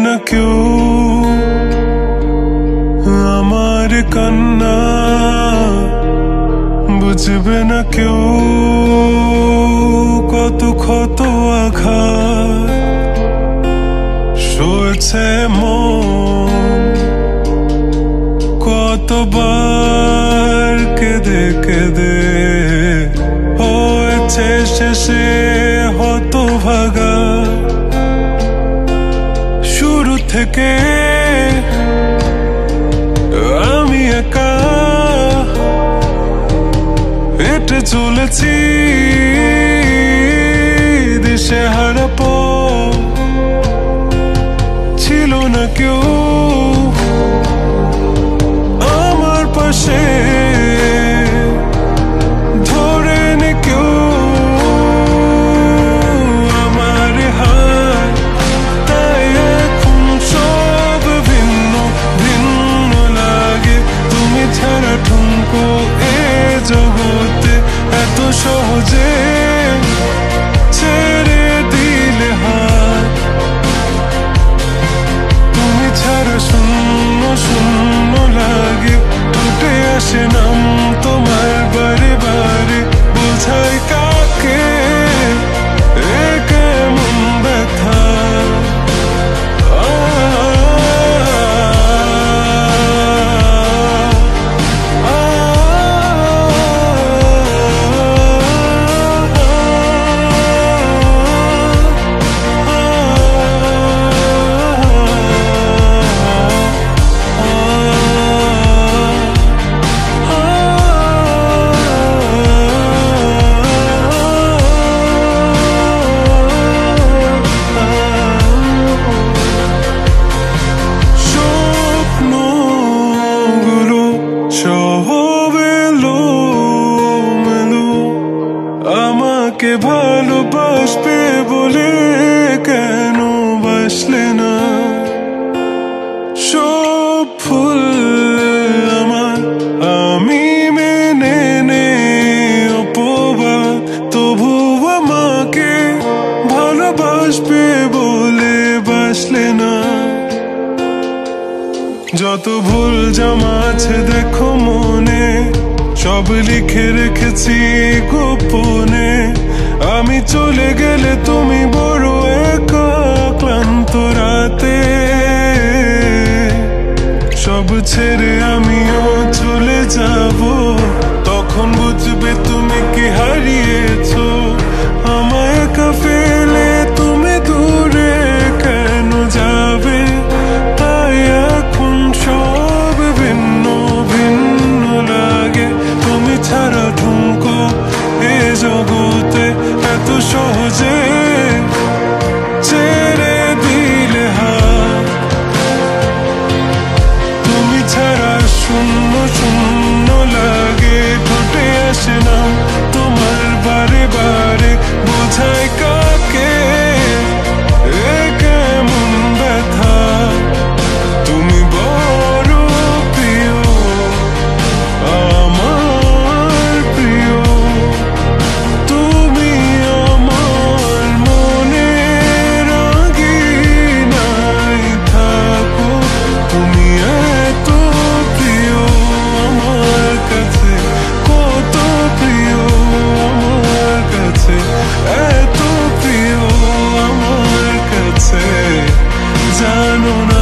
না কেউ আমার কান্না, বুঝবে না কেউ কত ক্ষত আঘাত সয়েছে মন, কতবার কেঁদে কেঁদে হয়েছে শেষে হতভাগা। শুরু থেকে আমি একা হেঁটে চলেছি দিশেহারা পথ, ছিল না কেউ আমার পাশে, ধরে নে কেউ আমার হাত। তাই এখন সব ভিন্ন ভিন্ন লাগে, তুমি ছাড়া ঠুনকো এ জগতে এত সহজে ছেড়ে দিলে হাত। তুমি ছাড়া শূন্য শূন্য লাগে, টুটে আসে নাম তোমার বারে বারে, বোঝাই কাকে এ কেমন ব্যথা। আমাকে ভালোবাসবে বলে কেন বাসলে না? সব ফুল আমার আমি মেনে নে অপবাদ, তবু আমাকে ভালোবাসবে বলে বাসলে না। যত ভুল জমা আছে দেখো মনে, সব লিখে রেখেছি গোপনে। আমি চলে গেলে তুমি বড় একা ক্লান্ত রাতে, সব ছেড়ে আমিও চলে যাব, তখন বুঝবে তুমি কি হারিয়েছো। আমায় একা ফেলে তুমি দূরে কেন যাবে? তাই এখন সব ভিন্ন ভিন্ন লাগে, তুমি ছাড়া ঠুনকো এ জগতে এত সহজে ছেড়ে দিলে হাত। তুমি ছাড়া শূন্য শূন্য লাগে, ঠোঁটে আসে না তোমার বারে বারে, বোঝাই কাকে এ কেমন ব্যথা। তুমি বড় প্রিয় আমার প্রিয়, তুমি আমার মনে রাঙিনাই থাকো। তুমি এত প্রিয় আমার কাছে, কত প্রিয় আমার কাছে, এত প্রিয় আমার কাছে, জানো না।